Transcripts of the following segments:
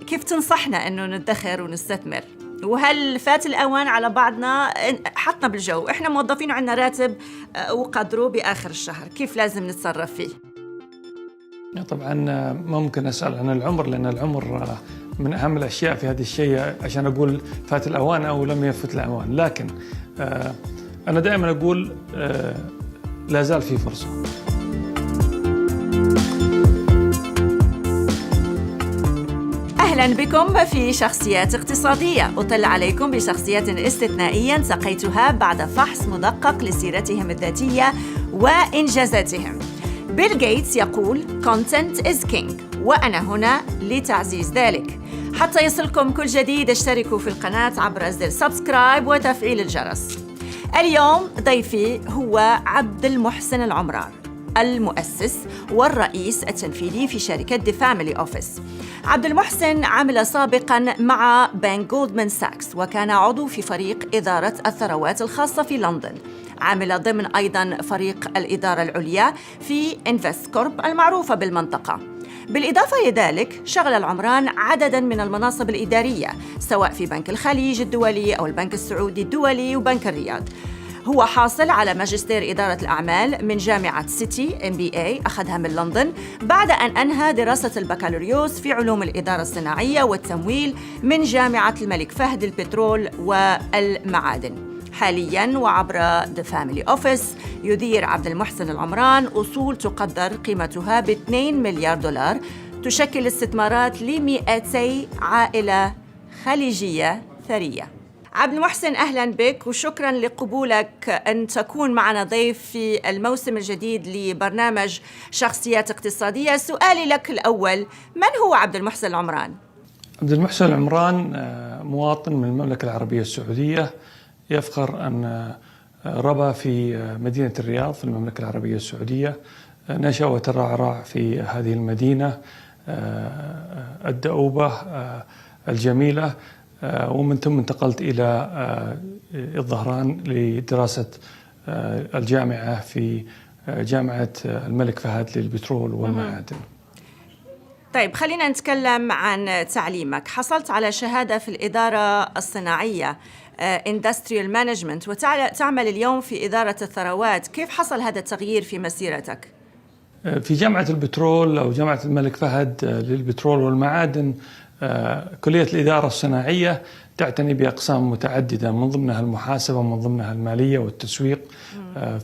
كيف تنصحنا أنه ندخر ونستثمر؟ وهل فات الأوان على بعضنا حطنا بالجو؟ إحنا موظفين وعندنا راتب وقدره بآخر الشهر، كيف لازم نتصرف فيه؟ طبعا ممكن أسأل عن العمر، لأن العمر من أهم الأشياء في هذا الشيء عشان أقول فات الأوان أو لم يفت الأوان. لكن أنا دائما أقول لا زال في فرصة. أهلا بكم في شخصيات اقتصادية، أطل عليكم بشخصيات استثنائية سقيتها بعد فحص مدقق لسيرتهم الذاتية وإنجازاتهم. بيل غيتس يقول content is king، وأنا هنا لتعزيز ذلك. حتى يصلكم كل جديد اشتركوا في القناة عبر زر سبسكرايب وتفعيل الجرس. اليوم ضيفي هو عبد المحسن العمران، المؤسس والرئيس التنفيذي في شركة The Family Office. عبد المحسن عمل سابقاً مع بنك جولدمان ساكس، وكان عضو في فريق إدارة الثروات الخاصة في لندن. عمل ضمن أيضاً فريق الإدارة العليا في إنفست كورب المعروفة بالمنطقة. بالإضافة لذلك شغل العمران عدداً من المناصب الإدارية، سواء في بنك الخليج الدولي أو البنك السعودي الدولي وبنك الرياض. هو حاصل على ماجستير إدارة الأعمال من جامعة سيتي MBA، أخذها من لندن بعد أن أنهى دراسة البكالوريوس في علوم الإدارة الصناعية والتمويل من جامعة الملك فهد للبترول والمعادن. حالياً وعبر The Family Office يدير عبد المحسن العمران أصول تقدر قيمتها ب$2 مليار، تشكل استثمارات ل200 عائلة خليجية ثرية. عبد المحسن، أهلاً بك وشكراً لقبولك أن تكون معنا ضيف في الموسم الجديد لبرنامج شخصيات اقتصادية. سؤالي لك الأول، من هو عبد المحسن العمران؟ عبد المحسن العمران مواطن من المملكة العربية السعودية، يفخر أن ربى في مدينة الرياض في المملكة العربية السعودية. نشأ وترعرع في هذه المدينة الدؤوبة الجميلة، ومن ثم انتقلت إلى الظهران لدراسة الجامعة في جامعة الملك فهد للبترول والمعادن. طيب خلينا نتكلم عن تعليمك. حصلت على شهادة في الإدارة الصناعية Industrial Management، وتعمل اليوم في إدارة الثروات. كيف حصل هذا التغيير في مسيرتك؟ في جامعة البترول أو جامعة الملك فهد للبترول والمعادن، كلية الإدارة الصناعية تعتني بأقسام متعددة، من ضمنها المحاسبة ومن ضمنها المالية والتسويق.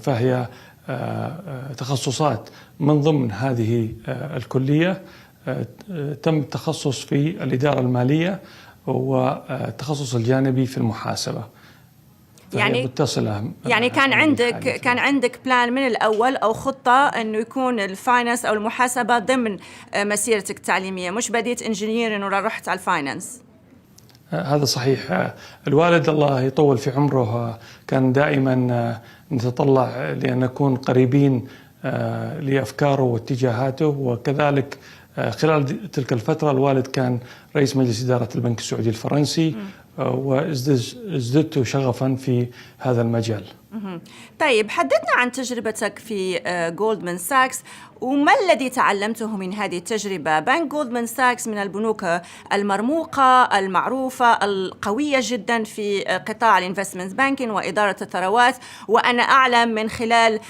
فهي تخصصات من ضمن هذه الكلية. تم التخصص في الإدارة المالية والتخصص الجانبي في المحاسبة. يعني متصلة. يعني كان عندك بلان من الأول أو خطة أنه يكون الفاينانس أو المحاسبة ضمن مسيرتك التعليمية، مش بديت انجينيرين ولا رحت على الفاينانس؟ هذا صحيح. الوالد الله يطول في عمره كان دائما نتطلع لأن نكون قريبين لأفكاره واتجاهاته، وكذلك خلال تلك الفترة الوالد كان رئيس مجلس إدارة البنك السعودي الفرنسي، وازددت شغفا في هذا المجال. طيب حدثنا عن تجربتك في جولدمان ساكس، وما الذي تعلمته من هذه التجربة؟ بنك جولدمان ساكس من البنوك المرموقة المعروفة القوية جدا في قطاع الانفستمنت بانكين وإدارة الثروات، وأنا أعلم من خلال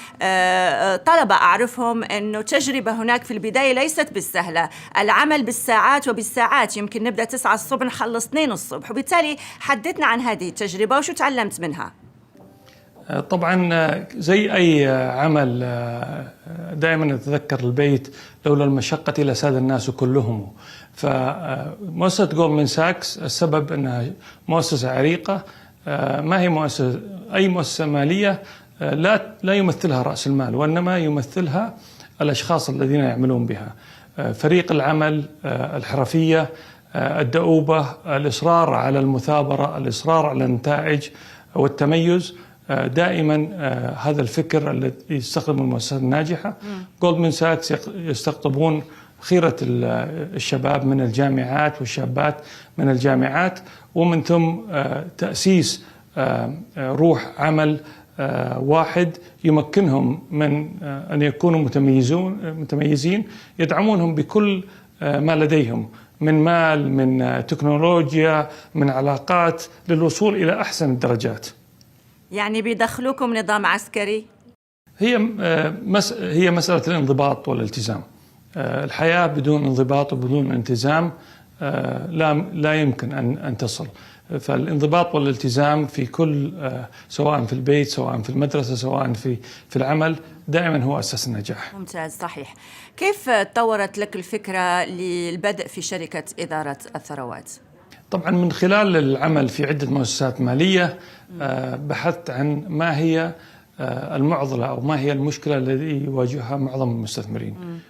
طلبة أعرفهم أنه تجربة هناك في البداية ليست بالسهلة، العمل بالساعات وبالساعات، يمكن نبدأ 9 الصبح نخلص 2 الصبح، وبالتالي حدثنا عن هذه التجربة وشو تعلمت منها. طبعا زي أي عمل دائما نتذكر البيت لولا المشقة لساد الناس كلهم. فمؤسسة جولدمان ساكس السبب أنها مؤسسة عريقة، ما هي أي مؤسسة مالية لا يمثلها رأس المال، وإنما يمثلها الأشخاص الذين يعملون بها. فريق العمل، الحرفية، الدؤوبة، الإصرار على المثابرة، الإصرار على النتائج والتميز. دائما هذا الفكر الذي يستخدم المؤسسات الناجحة. جولدمان ساكس يستقطبون خيرة الشباب من الجامعات والشابات من الجامعات، ومن ثم تأسيس روح عمل واحد يمكنهم من أن يكونوا متميزين، يدعمونهم بكل ما لديهم من مال، من تكنولوجيا، من علاقات، للوصول إلى أحسن الدرجات. يعني بيدخلوكم نظام عسكري؟ هي مسألة الانضباط والالتزام. الحياة بدون انضباط وبدون التزام لا يمكن أن تصل. فالانضباط والالتزام في كل، سواء في البيت، سواء في المدرسة، سواء في العمل، دائما هو أساس النجاح. ممتاز، صحيح. كيف تطورت لك الفكرة للبدء في شركة إدارة الثروات؟ طبعا من خلال العمل في عدة مؤسسات مالية بحثت عن ما هي المعضلة أو ما هي المشكلة التي يواجهها معظم المستثمرين.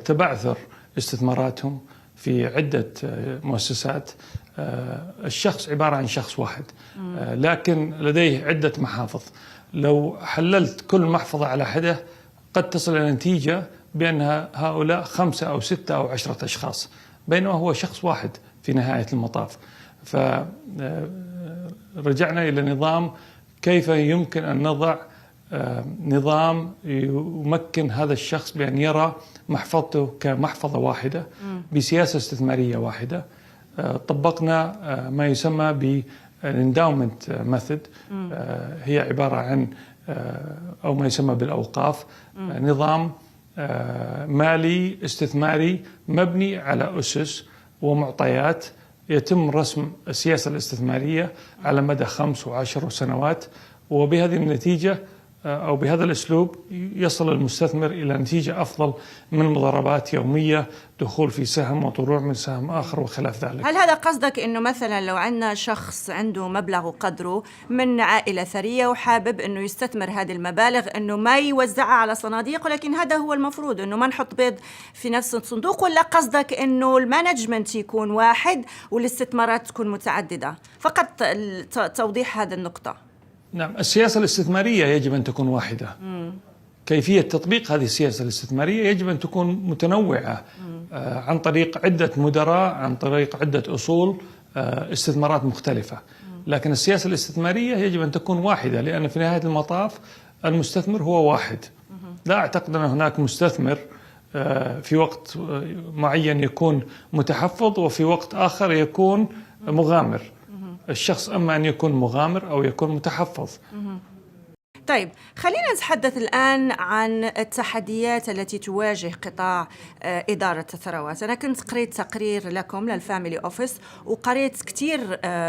تبعثر استثماراتهم في عدة مؤسسات. الشخص عبارة عن شخص واحد، لكن لديه عدة محافظ. لو حللت كل محفظة على حدة قد تصل إلى نتيجة بأن هؤلاء 5 أو 6 أو 10 أشخاص، بينما هو شخص واحد في نهاية المطاف. فرجعنا إلى نظام كيف يمكن أن نضع نظام يمكن هذا الشخص بأن يرى محفظته كمحفظة واحدة بسياسة استثمارية واحدة. طبقنا ما يسمى بالإنداومنت ميثود، هي عبارة عن أو ما يسمى بالأوقاف، نظام مالي استثماري مبني على أسس ومعطيات. يتم رسم السياسة الاستثمارية على مدى 5 و10 سنوات، وبهذه النتيجة أو بهذا الأسلوب يصل المستثمر إلى نتيجة أفضل من مضاربات يومية، دخول في سهم وطلوع من سهم آخر وخلاف ذلك. هل هذا قصدك أنه مثلا لو عندنا شخص عنده مبلغ وقدره من عائلة ثرية وحابب أنه يستثمر هذه المبالغ، أنه ما يوزعها على صناديق، ولكن هذا هو المفروض أنه ما نحط بيض في نفس الصندوق؟ ولا قصدك أنه المانجمنت يكون واحد والاستثمارات تكون متعددة؟ فقط توضيح هذه النقطة. نعم، السياسة الاستثمارية يجب أن تكون واحدة. كيفية تطبيق هذه السياسة الاستثمارية يجب أن تكون متنوعة عن طريق عدة مدراء، عن طريق عدة أصول استثمارات مختلفة. لكن السياسة الاستثمارية يجب أن تكون واحدة، لأن في نهاية المطاف المستثمر هو واحد. لا أعتقد أن هناك مستثمر في وقت معين يكون متحفظ وفي وقت آخر يكون مغامر. الشخص أما أن يكون مغامر أو يكون متحفظ. طيب، خلينا نتحدث الآن عن التحديات التي تواجه قطاع إدارة الثروات. أنا كنت قريت تقرير لكم للفاميلي أوفيس، وقريت كتير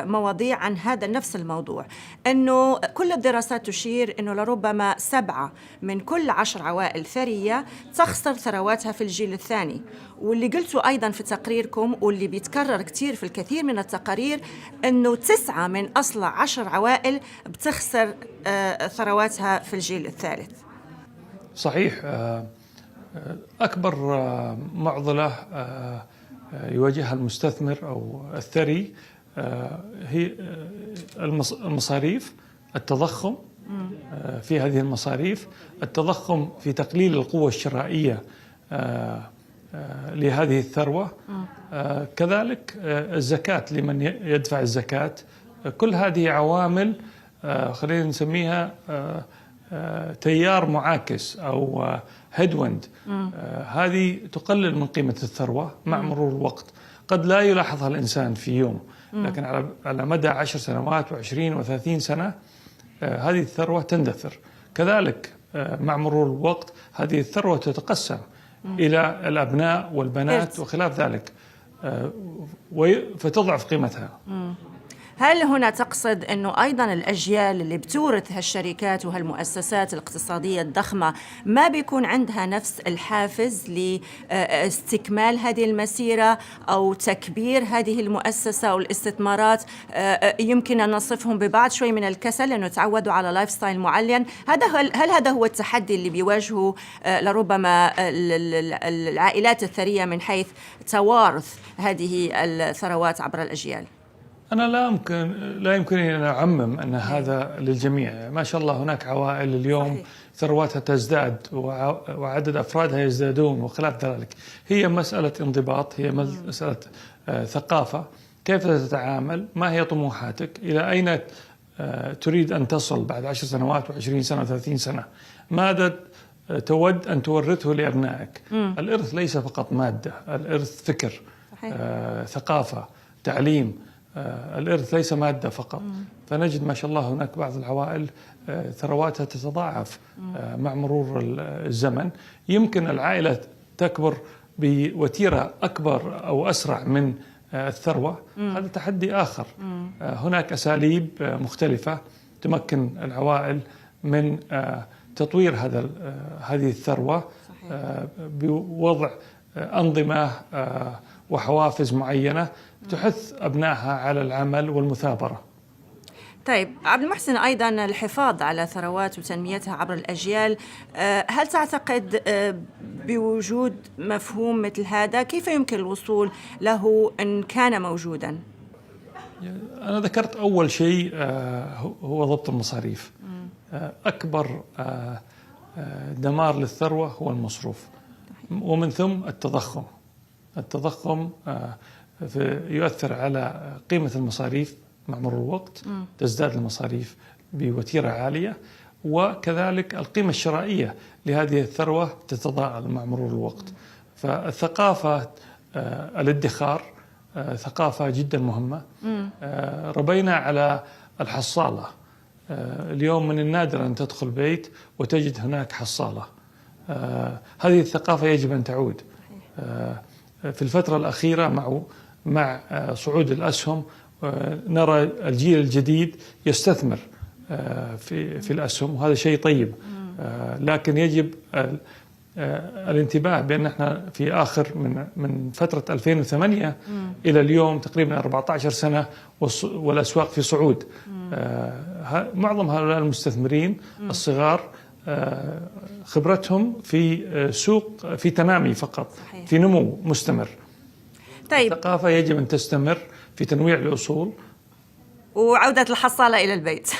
مواضيع عن هذا نفس الموضوع، أنه كل الدراسات تشير أنه لربما 7 من كل 10 عوائل ثرية تخسر ثرواتها في الجيل الثاني. واللي قلته أيضا في تقريركم واللي بيتكرر كتير في الكثير من التقارير، أنه 9 من أصل 10 عوائل بتخسر ثرواتها في الجيل الثالث. صحيح. أكبر معضلة يواجهها المستثمر أو الثري هي المصاريف، التضخم في هذه المصاريف، التضخم في تقليل القوة الشرائية لهذه الثروة، كذلك الزكاة لمن يدفع الزكاة. كل هذه عوامل خلينا نسميها تيار معاكس أو هيدويند. هذه تقلل من قيمة الثروة مع مرور الوقت. قد لا يلاحظها الإنسان في يوم، لكن على مدى 10 سنوات و20 و30 سنة هذه الثروة تندثر. كذلك مع مرور الوقت هذه الثروة تتقسم إلى الأبناء والبنات وخلاف ذلك، فتضعف قيمتها. هل هنا تقصد أنه أيضا الأجيال اللي بتورث هالشركات وهالمؤسسات الاقتصادية الضخمة ما بيكون عندها نفس الحافز لاستكمال هذه المسيرة أو تكبير هذه المؤسسة والاستثمارات؟ يمكن أن نصفهم ببعض شوي من الكسل لأنه تعودوا على لايف ستايل معين. هل هذا هو التحدي اللي بيواجهه لربما العائلات الثرية من حيث توارث هذه الثروات عبر الأجيال؟ أنا لا يمكنني أن أعمم أن هذا للجميع. ما شاء الله هناك عوائل اليوم ثرواتها تزداد وعدد أفرادها يزدادون وخلاف ذلك. هي مسألة انضباط، هي مسألة ثقافة. كيف تتعامل؟ ما هي طموحاتك؟ إلى أين تريد أن تصل بعد 10 سنوات و20 سنة و30 سنة؟ ماذا تود أن تورثه لأبنائك؟ الإرث ليس فقط مادة، الإرث فكر. صحيح. ثقافة، تعليم. الإرث ليس مادة فقط. فنجد ما شاء الله هناك بعض العوائل ثرواتها تتضاعف مع مرور الزمن. يمكن العائلة تكبر بوتيرة أكبر أو أسرع من الثروة. هذا تحدي آخر. هناك أساليب مختلفة تمكن العوائل من تطوير هذه الثروة بوضع أنظمة وحوافز معينة تحث أبنائها على العمل والمثابرة. طيب عبد المحسن، أيضا الحفاظ على ثروات وتنميتها عبر الأجيال، هل تعتقد بوجود مفهوم مثل هذا؟ كيف يمكن الوصول له إن كان موجودا؟ أنا ذكرت أول شيء هو ضبط المصاريف. أكبر دمار للثروة هو المصروف، ومن ثم التضخم. التضخم يؤثر على قيمة المصاريف مع مرور الوقت. تزداد المصاريف بوتيرة عالية، وكذلك القيمة الشرائية لهذه الثروة تتضاءل مع مرور الوقت. فالثقافة الادخار ثقافة جدا مهمة. ربينا على الحصالة. اليوم من النادر أن تدخل بيت وتجد هناك حصالة. هذه الثقافة يجب أن تعود. في الفترة الأخيرة مع صعود الأسهم نرى الجيل الجديد يستثمر في الأسهم، وهذا شيء طيب. لكن يجب الانتباه بأن احنا في آخر من فترة 2008 إلى اليوم تقريبا 14 سنة والأسواق في صعود. معظم هؤلاء المستثمرين الصغار خبرتهم في سوق في تنامي فقط. صحيح. في نمو مستمر. طيب. الثقافة يجب أن تستمر في تنويع الأصول وعودة الحصالة إلى البيت.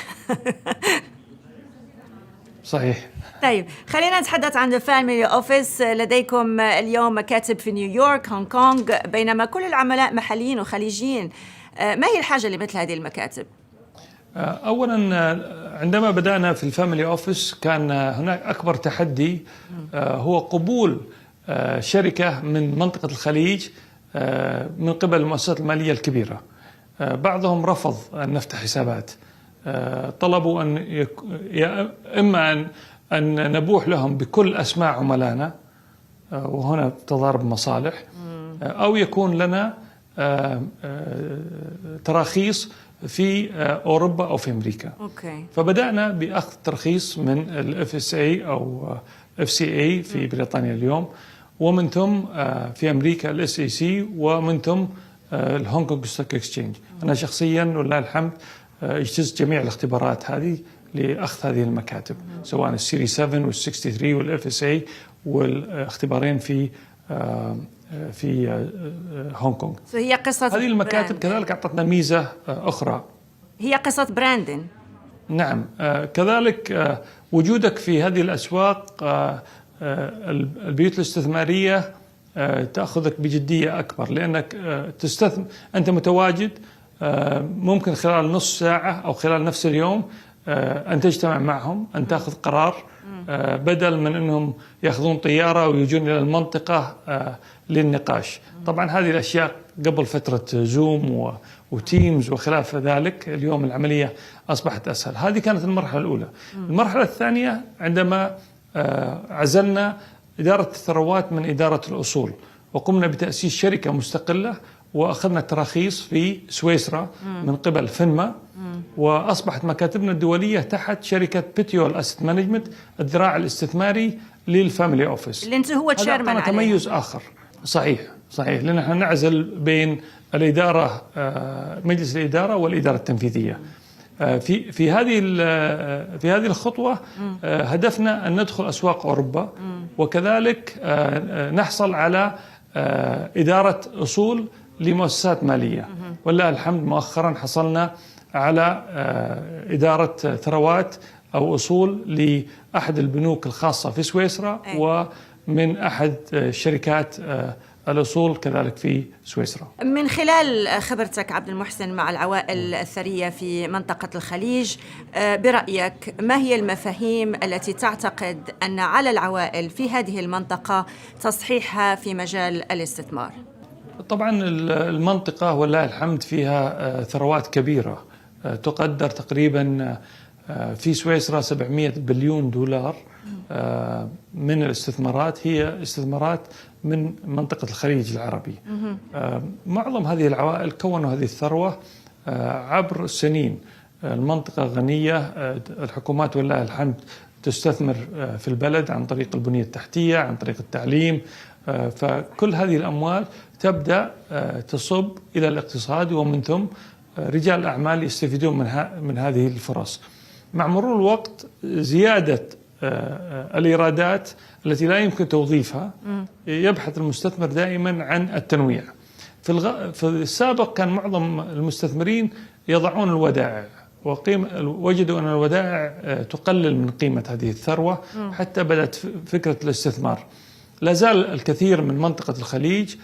صحيح. طيب خلينا نتحدث عن الفاميلي أوفيس. لديكم اليوم مكاتب في نيويورك، هونغ كونغ، بينما كل العملاء محليين وخليجيين. ما هي الحاجة لمثل هذه المكاتب؟ أولا، عندما بدأنا في الفاميلي أوفيس كان هناك أكبر تحدي هو قبول شركة من منطقة الخليج من قبل المؤسسات المالية الكبيرة. بعضهم رفض أن نفتح حسابات. طلبوا إما أن نبوح لهم بكل أسماء عملائنا، وهنا تضارب مصالح، أو يكون لنا تراخيص في أوروبا أو في أمريكا. فبدأنا بأخذ ترخيص من FSA أو FCA في بريطانيا اليوم، ومن ثم في أمريكا SEC، ومن ثم الهونغ كونغ ستوك اكسشينج. أنا شخصيا ولله الحمد اجتزت جميع الاختبارات هذه لأخذ هذه المكاتب، سواء السيري 7 وال63 والFSA، والاختبارين في هونغ كونغ. هي قصة هذه المكاتب كذلك أعطتنا ميزة أخرى، هي قصة براندين. نعم. كذلك وجودك في هذه الأسواق، البيوت الاستثمارية تأخذك بجدية أكبر، لأنك تستثمر، أنت متواجد. ممكن خلال نص ساعة أو خلال نفس اليوم أن تجتمع معهم، أن تأخذ قرار، بدل من أنهم يأخذون طيارة ويجون إلى المنطقة للنقاش. طبعا هذه الأشياء قبل فترة زوم وتيمز وخلاف ذلك. اليوم العملية أصبحت أسهل. هذه كانت المرحلة الأولى. المرحلة الثانية عندما عزلنا إدارة الثروات من إدارة الأصول، وقمنا بتأسيس شركة مستقلة، وأخذنا التراخيص في سويسرا من قبل فينما، وأصبحت مكاتبنا الدولية تحت شركة بيتيول أسيت مانجمنت، الذراع الاستثماري للفاميلي أوفيس، اللي أنت هو تشيرمان عليه. تميز آخر. صحيح، لأن نحن نعزل بين الإدارة، مجلس الإدارة والإدارة التنفيذية. في هذه الخطوة هدفنا أن ندخل أسواق أوروبا، وكذلك نحصل على إدارة أصول لمؤسسات مالية. ولله الحمد مؤخرا حصلنا على إدارة ثروات أو أصول لأحد البنوك الخاصة في سويسرا، ومن أحد شركات الأصول كذلك في سويسرا. من خلال خبرتك عبد المحسن مع العوائل الثرية في منطقة الخليج، برأيك ما هي المفاهيم التي تعتقد أن على العوائل في هذه المنطقة تصحيحها في مجال الاستثمار؟ طبعا المنطقة ولله الحمد فيها ثروات كبيرة تقدر تقريبا في سويسرا 700 بليون دولار من الاستثمارات، هي استثمارات من منطقة الخليج العربي. معظم هذه العوائل كونوا هذه الثروة عبر السنين. المنطقة غنية، الحكومات ولله الحمد تستثمر في البلد عن طريق البنية التحتية، عن طريق التعليم، فكل هذه الأموال تبدأ تصب إلى الاقتصاد، ومن ثم رجال الأعمال يستفيدون من هذه الفرص. مع مرور الوقت زيادة الإيرادات التي لا يمكن توظيفها، يبحث المستثمر دائما عن التنويع. في السابق كان معظم المستثمرين يضعون الودائع، وجدوا أن الودائع تقلل من قيمة هذه الثروة، حتى بدأت فكرة الاستثمار. لا زال الكثير من منطقة الخليج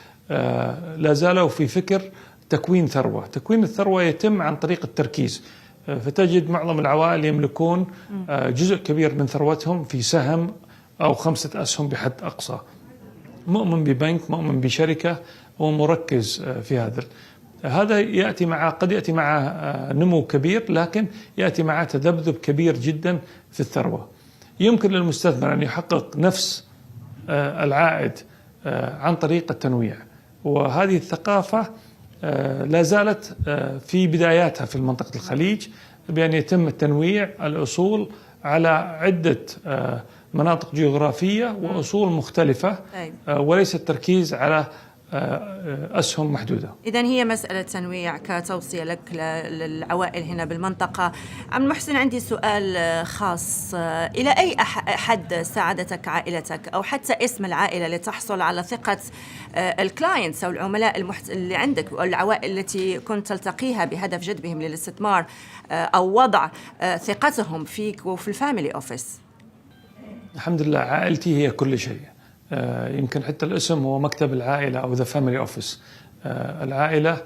لا زالوا في فكر تكوين ثروة. تكوين الثروة يتم عن طريق التركيز، فتجد معظم العوائل يملكون جزء كبير من ثروتهم في سهم أو 5 أسهم بحد أقصى، مؤمن ببنك، مؤمن بشركة، ومركز في هذا يأتي قد يأتي مع نمو كبير، لكن يأتي مع تذبذب كبير جدا في الثروة. يمكن للمستثمر أن يحقق نفس العائد عن طريق التنويع، وهذه الثقافة لا زالت في بداياتها في منطقة الخليج، بأن يتم التنويع الأصول على عدة مناطق جغرافية وأصول مختلفة، وليس التركيز على أسهم محدودة. إذن هي مسألة تنويع كتوصية لك للعوائل هنا بالمنطقة. عم المحسن، عندي سؤال خاص. إلى أي حد ساعدتك عائلتك أو حتى اسم العائلة لتحصل على ثقة الكلاينتس أو العملاء اللي عندك أو العوائل التي كنت تلتقيها بهدف جذبهم للاستثمار أو وضع ثقتهم فيك وفي الفاميلي أوفيس؟ الحمد لله، عائلتي هي كل شيء. يمكن حتى الاسم هو مكتب العائلة أو ذا فاميلي أوفيس. العائلة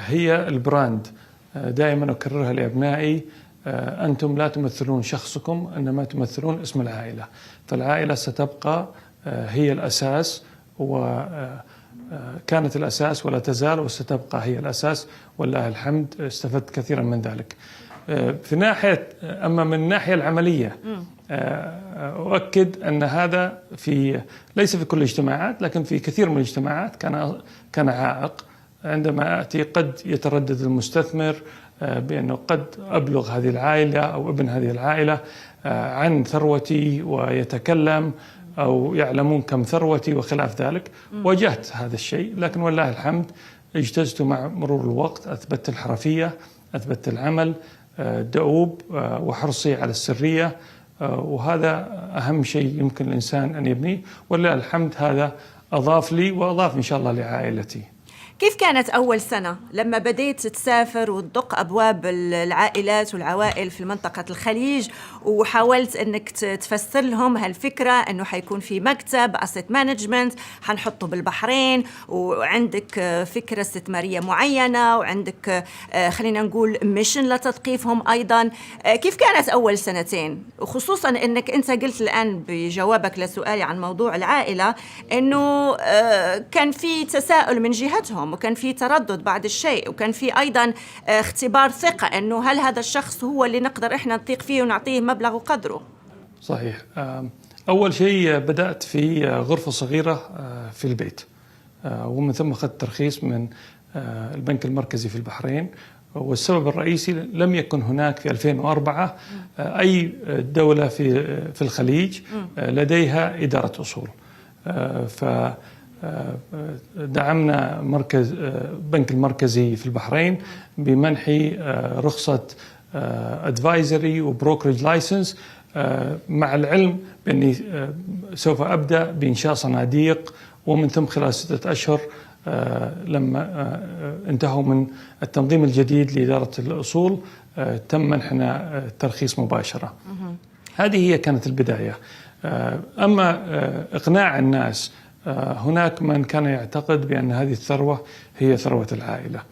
هي البراند. دائما أكررها لأبنائي: أنتم لا تمثلون شخصكم، إنما تمثلون اسم العائلة. فالعائلة ستبقى هي الأساس، وكانت الأساس ولا تزال، وستبقى هي الأساس، والله الحمد استفدت كثيرا من ذلك. في ناحية، أما من الناحية العملية، أؤكد أن هذا ليس في كل الاجتماعات، لكن في كثير من الاجتماعات كان عائق. عندما أتي قد يتردد المستثمر بأنه قد أبلغ هذه العائلة أو ابن هذه العائلة عن ثروتي ويتكلم، أو يعلمون كم ثروتي وخلاف ذلك. واجهت هذا الشيء، لكن والله الحمد اجتزت مع مرور الوقت. أثبت الحرفية، أثبت العمل دؤوب، وحرصي على السرية، وهذا أهم شيء يمكن الإنسان أن يبنيه. ولله الحمد هذا أضاف لي وأضاف إن شاء الله لعائلتي. كيف كانت أول سنة لما بديت تسافر وتدق أبواب العائلات والعوائل في منطقة الخليج، وحاولت أنك تفسر لهم هالفكرة أنه حيكون في مكتب أسيت مانجمنت حنحطه بالبحرين، وعندك فكرة استثمارية معينة، وعندك خلينا نقول ميشن لتثقيفهم أيضا؟ كيف كانت أول سنتين؟ وخصوصا أنك أنت قلت الآن بجوابك لسؤالي عن موضوع العائلة أنه كان في تساؤل من جهتهم، وكان في تردد بعد الشيء، وكان في أيضا اختبار ثقة أنه هل هذا الشخص هو اللي نقدر إحنا نثق فيه ونعطيه مبلغ وقدره. صحيح. أول شيء بدأت في غرفة صغيرة في البيت، ومن ثم أخذت ترخيص من البنك المركزي في البحرين. والسبب الرئيسي لم يكن هناك في 2004 أي دولة في الخليج لديها إدارة أصول، دعمنا بنك المركزي في البحرين بمنح رخصة advisory وبروكرج لايسنس، مع العلم بأني سوف أبدأ بإنشاء صناديق، ومن ثم خلال 6 أشهر لما انتهوا من التنظيم الجديد لإدارة الأصول تم منحنا الترخيص مباشرة. هذه هي كانت البداية. أما إقناع الناس، هناك من كان يعتقد بأن هذه الثروة هي ثروة العائلة.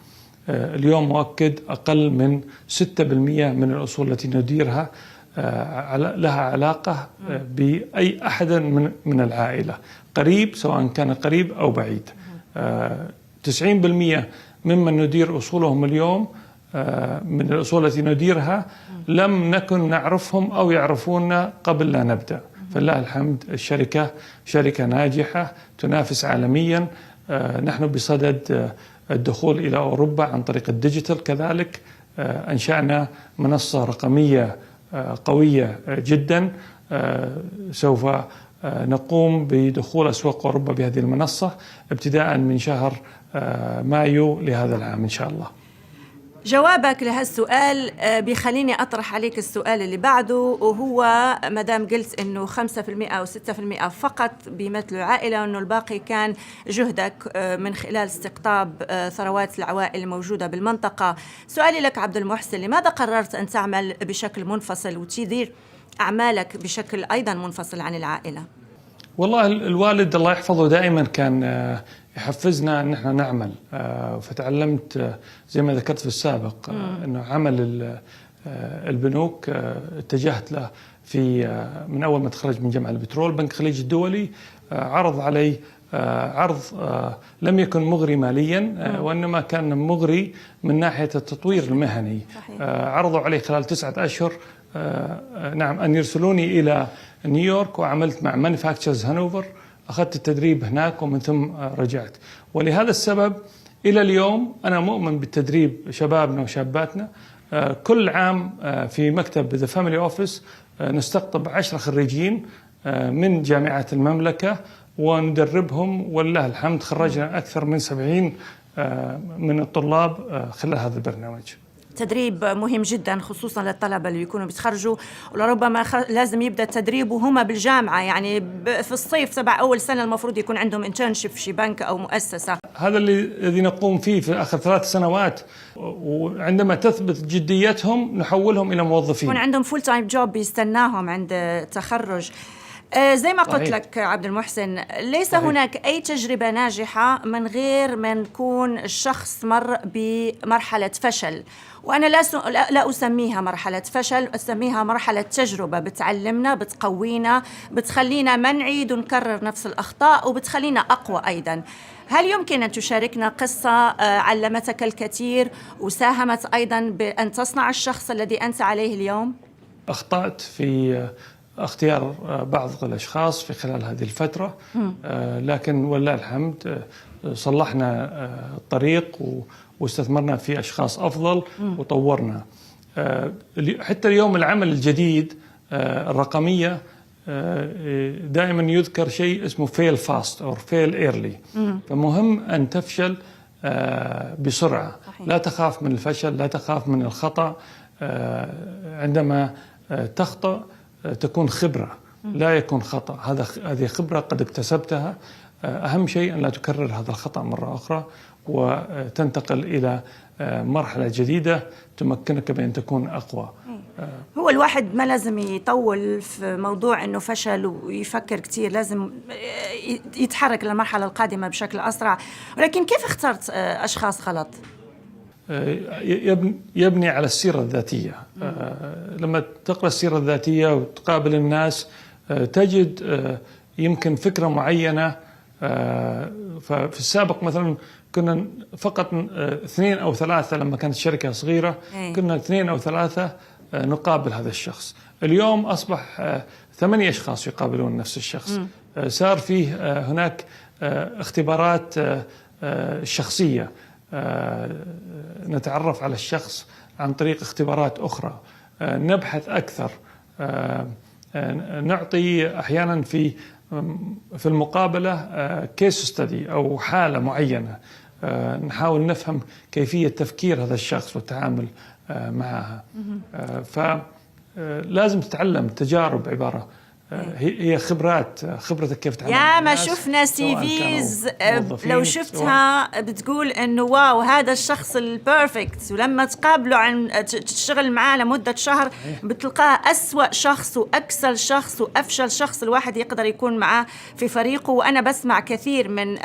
اليوم مؤكد أقل من 6% من الأصول التي نديرها لها علاقة بأي أحد من العائلة، قريب سواء كان قريب أو بعيد. 90% ممن ندير أصولهم اليوم من الأصول التي نديرها لم نكن نعرفهم أو يعرفونا قبل لا نبدأ. فلله الحمد الشركة شركة ناجحة تنافس عالميا. نحن بصدد الدخول إلى أوروبا عن طريق الديجيتال. كذلك أنشأنا منصة رقمية قوية جدا. سوف نقوم بدخول أسواق أوروبا بهذه المنصة ابتداء من شهر مايو لهذا العام إن شاء الله. جوابك لهالسؤال بيخليني أطرح عليك السؤال اللي بعده، وهو مدام قلت إنه 5% أو 6% فقط بيمثلوا عائلة، وإنه الباقي كان جهدك من خلال استقطاب ثروات العوائل الموجودة بالمنطقة. سؤالي لك عبد المحسن، لماذا قررت أن تعمل بشكل منفصل وتدير أعمالك بشكل أيضا منفصل عن العائلة؟ والله الوالد الله يحفظه دائما كان يحفزنا أن احنا نعمل، فتعلمت زي ما ذكرت في السابق أنه عمل البنوك اتجهت له في من أول ما تخرج من جامعة البترول. بنك الخليج الدولي عرض علي عرض لم يكن مغري ماليا، وإنما كان مغري من ناحية التطوير المهني. عرضوا علي خلال 9 أشهر نعم أن يرسلوني إلى نيويورك، وعملت مع مانيفاكتشرز هانوفر، أخذت التدريب هناك ومن ثم رجعت. ولهذا السبب إلى اليوم أنا مؤمن بالتدريب شبابنا وشاباتنا. كل عام في مكتب ذا فاميلي أوفيس نستقطب 10 خريجين من جامعات المملكة وندربهم، ولله الحمد خرجنا أكثر من 70 من الطلاب خلال هذا البرنامج. تدريب مهم جدا خصوصا للطلبة اللي يكونوا بيتخرجوا، ولربما لازم يبدأ التدريب وهم بالجامعة، يعني في الصيف تبع أول سنة المفروض يكون عندهم انترنشيب في شي بنك أو مؤسسة. هذا الذي نقوم فيه في آخر 3 سنوات، وعندما تثبت جديتهم نحولهم إلى موظفين، يكون عندهم فول تايم جوب بيستناهم عند التخرج. زي ما قلت لك عبد المحسن، ليس هناك أي تجربة ناجحة من غير ما نكون الشخص مر بمرحلة فشل، وأنا لا أسميها مرحلة فشل، أسميها مرحلة تجربة بتعلمنا، بتقوينا، بتخلينا ما نعيد ونكرر نفس الأخطاء، وبتخلينا أقوى أيضا. هل يمكن أن تشاركنا قصة علمتك الكثير وساهمت أيضا بأن تصنع الشخص الذي أنت عليه اليوم؟ أخطأت في اختيار بعض الأشخاص في خلال هذه الفترة، لكن ولله الحمد صلحنا الطريق واستثمرنا في أشخاص أفضل وطورنا. حتى اليوم العمل الجديد الرقمية دائما يذكر شيء اسمه fail fast أو fail early. فمهم أن تفشل بسرعة. لا تخاف من الفشل، لا تخاف من الخطأ. عندما تخطأ تكون خبرة، لا يكون خطأ. هذه خبرة قد اكتسبتها. أهم شيء أن لا تكرر هذا الخطأ مرة أخرى، وتنتقل إلى مرحلة جديدة تمكنك بأن تكون أقوى. هو الواحد ما لازم يطول في موضوع أنه فشل ويفكر كتير، لازم يتحرك للمرحلة القادمة بشكل أسرع. ولكن كيف اخترت أشخاص غلط؟ يبني على السيرة الذاتية. لما تقرأ السيرة الذاتية وتقابل الناس تجد يمكن فكرة معينة. ففي السابق مثلا كنا فقط 2 أو 3 لما كانت الشركة صغيرة، كنا 2 أو 3 نقابل هذا الشخص. اليوم أصبح 8 أشخاص يقابلون نفس الشخص. صار فيه هناك اختبارات شخصية، نتعرف على الشخص عن طريق اختبارات أخرى، نبحث أكثر، نعطي أحيانا في المقابلة كيس ستدي أو حالة معينة، نحاول نفهم كيفية تفكير هذا الشخص والتعامل معها. فلازم تتعلم. تجارب عبارة هي خبرتك كيف تعمل. يا ما شفنا CVs لو شفتها بتقول انه واو هذا الشخص البيرفكت، ولما تقابله عن تشتغل معاه لمدة شهر بتلقاه أسوأ شخص وأكسل شخص وأفشل شخص الواحد يقدر يكون معاه في فريقه. وأنا بسمع كثير من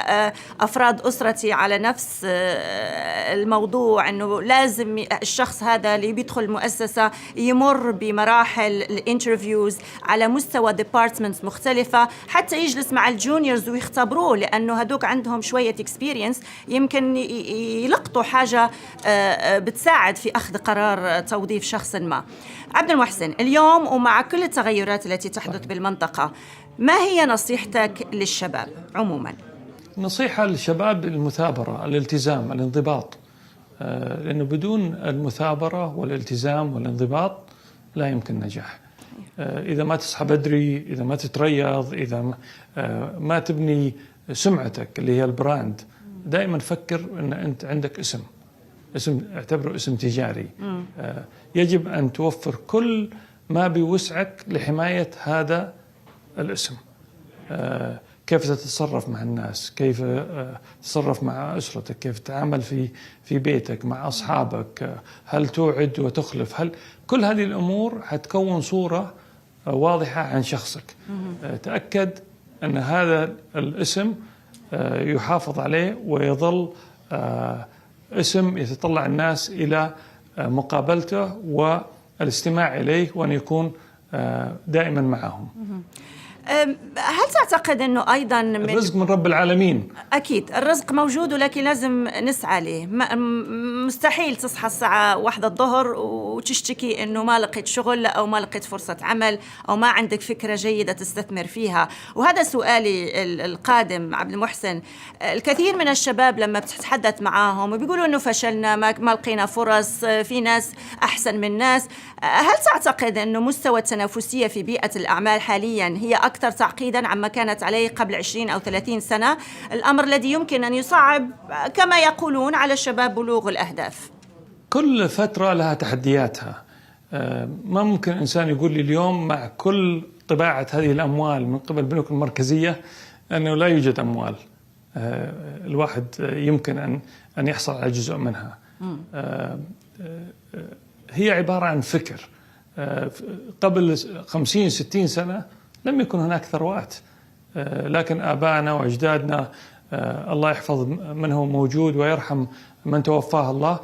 أفراد أسرتي على نفس الموضوع، انه لازم الشخص هذا اللي بيدخل المؤسسة يمر بمراحل الانترفيوز على مستوى ديبارتمنتس مختلفة حتى يجلس مع الجونيورز ويختبروه، لأنه هدوك عندهم شوية اكسبيرينس يمكن يلقطوا حاجة بتساعد في أخذ قرار توظيف شخص ما. عبد المحسن، اليوم ومع كل التغيرات التي تحدث بالمنطقة، ما هي نصيحتك للشباب عموما؟ نصيحة للشباب: المثابرة، الالتزام، الانضباط، لأنه بدون المثابرة والالتزام والانضباط لا يمكن نجاح. إذا ما تصحى بدري، إذا ما تتريض، إذا ما تبني سمعتك اللي هي البراند، دائما فكر أن أنت عندك اسم اعتبره اسم تجاري. يجب أن توفر كل ما بوسعك لحماية هذا الاسم. كيف تتصرف مع الناس، كيف تتصرف مع أسرتك، كيف تتعامل في بيتك مع أصحابك، هل توعد وتخلف، كل هذه الأمور حتكون صورة واضحة عن شخصك. تأكد أن هذا الاسم يحافظ عليه ويظل اسم يتطلع الناس إلى مقابلته والاستماع إليه، وأن يكون دائما معهم. هل تعتقد أنه أيضاً الرزق من رب العالمين؟ أكيد الرزق موجود، ولكن لازم نسعى له. مستحيل تصحى الساعة 1 الظهر وتشتكي أنه ما لقيت شغل أو ما لقيت فرصة عمل أو ما عندك فكرة جيدة تستثمر فيها. وهذا سؤالي القادم عبد المحسن. الكثير من الشباب لما بتتحدث معاهم بيقولوا أنه فشلنا، ما لقينا فرص، في ناس أحسن من ناس. هل تعتقد أنه مستوى التنافسية في بيئة الأعمال حالياً هي أكثر تعقيداً عما كانت عليه قبل 20 أو 30 سنة، الأمر الذي يمكن أن يصعب كما يقولون على الشباب بلوغ الأهداف؟ كل فترة لها تحدياتها. ما ممكن إنسان يقول لي اليوم مع كل طباعة هذه الأموال من قبل البنوك المركزية أنه لا يوجد أموال. الواحد يمكن أن يحصل على جزء منها. هي عبارة عن فكر. قبل 50-60 سنة لم يكن هناك ثروات، لكن آبائنا وأجدادنا الله يحفظ من هو موجود ويرحم من توفاه الله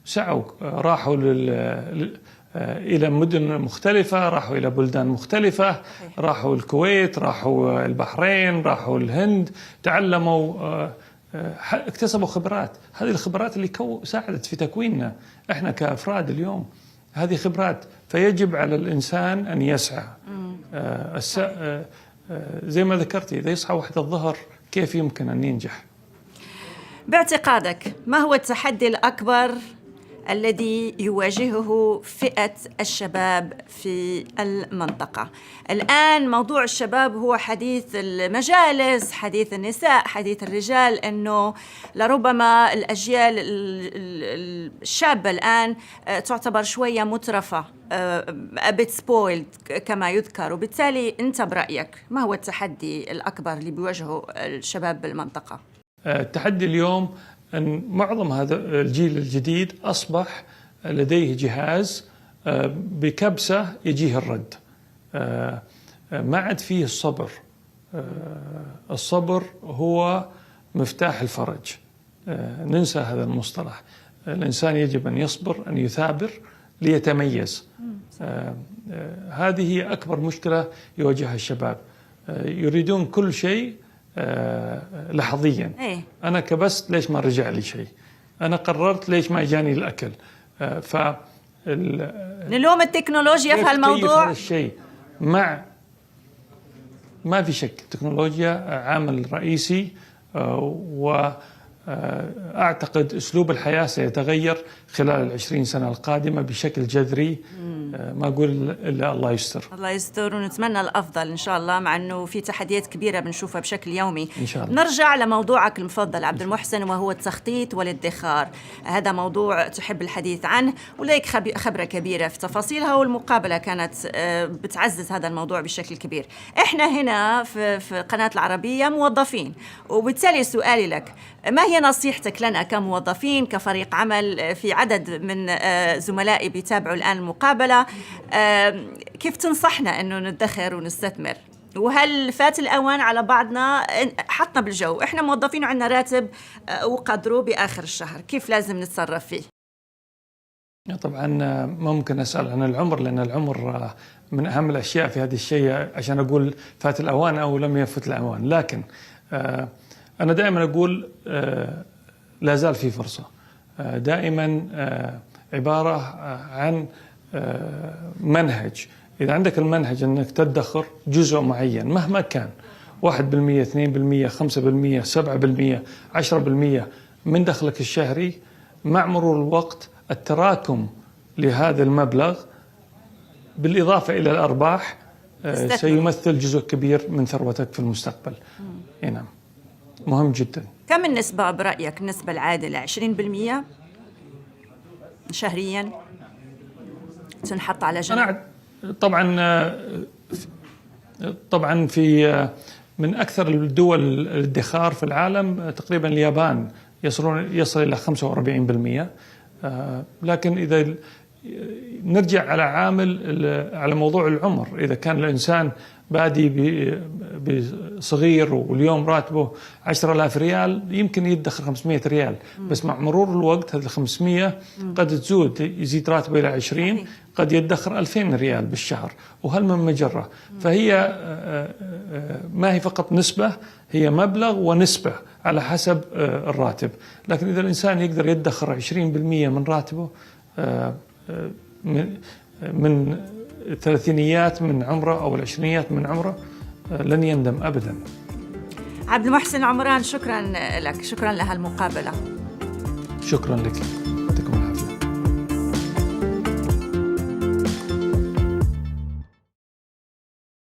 سعوا راحوا إلى مدن مختلفة، راحوا إلى بلدان مختلفة، راحوا الكويت، راحوا البحرين، راحوا الهند، تعلموا، اكتسبوا خبرات. هذه الخبرات اللي ساعدت في تكويننا احنا كأفراد اليوم. هذه خبرات، فيجب على الإنسان أن يسعى. زي ما ذكرتي، إذا يصحى 1 الظهر كيف يمكن أن ينجح؟ باعتقادك ما هو التحدي الأكبر الذي يواجهه فئة الشباب في المنطقة؟ الآن موضوع الشباب هو حديث المجالس، حديث النساء، حديث الرجال، أنه لربما الأجيال الشابة الآن تعتبر شوية مترفة، a bit spoiled كما يذكر. وبالتالي أنت برأيك ما هو التحدي الأكبر اللي بيواجهه الشباب بالمنطقة؟ التحدي اليوم أن معظم هذا الجيل الجديد أصبح لديه جهاز بكبسة يجيه الرد. ما عاد فيه الصبر. الصبر هو مفتاح الفرج. ننسى هذا المصطلح. الإنسان يجب أن يصبر، أن يثابر ليتميز. هذه هي أكبر مشكلة يواجهها الشباب. يريدون كل شيء لحظيا. أنا كبست، ليش ما رجع لي شيء؟ أنا قررت، ليش ما جاني الأكل؟ نلوم التكنولوجيا في هالموضوع. هذا الشيء ما في شك التكنولوجيا عامل رئيسي، وأعتقد أسلوب الحياة سيتغير خلال 20 سنة القادمة بشكل جذري. ما أقول إلا الله يستر. الله يستر، ونتمنى الأفضل إن شاء الله، مع أنه في تحديات كبيرة بنشوفها بشكل يومي إن شاء الله. نرجع لموضوعك المفضل عبد المحسن، وهو التخطيط والادخار. هذا موضوع تحب الحديث عنه وليك خبرة كبيرة في تفاصيلها، والمقابلة كانت بتعزز هذا الموضوع بشكل كبير. إحنا هنا في قناة العربية موظفين، وبالتالي سؤالي لك: ما هي نصيحتك لنا كموظفين، كفريق عمل في عدد من زملائي بيتابعوا الآن المقابلة؟ كيف تنصحنا أنه ندخر ونستثمر؟ وهل فات الأوان على بعضنا حطنا بالجو؟ إحنا موظفين وعندنا راتب وقدره بآخر الشهر، كيف لازم نتصرف فيه؟ طبعا ممكن أسأل عن العمر، لأن العمر من أهم الأشياء في هذا الشيء عشان أقول فات الأوان أو لم يفت الأوان. لكن أنا دائما أقول لا زال في فرصة. دائما عبارة عن منهج. إذا عندك المنهج أنك تدخر جزء معين مهما كان 1%، 2%، 5%، 7%، 10% من دخلك الشهري، مع مرور الوقت التراكم لهذا المبلغ بالإضافة إلى الأرباح سيمثل جزء كبير من ثروتك في المستقبل. نعم، مهم جدا. كم النسبة برأيك النسبة العادلة؟ 20% شهريا تنحط على جنب؟ طبعا في من أكثر الدول الادخار في العالم تقريبا اليابان يصل إلى 45%. لكن إذا نرجع على موضوع العمر، إذا كان الإنسان بادي بصغير واليوم راتبه 10,000 ريال، يمكن يدخر 500 ريال، بس مع مرور الوقت هذه 500 قد تزود، يزيد راتبه إلى 20، قد يدخر 2000 ريال بالشهر، وهل من مجرة. فهي ما هي فقط نسبة، هي مبلغ ونسبة على حسب الراتب. لكن إذا الإنسان يقدر يدخر 20% من راتبه من الثلاثينيات من عمره أو العشرينيات من عمره، لن يندم أبدا. عبد المحسن عمران، شكرا لك، شكرا لهالمقابلة. شكرا لك.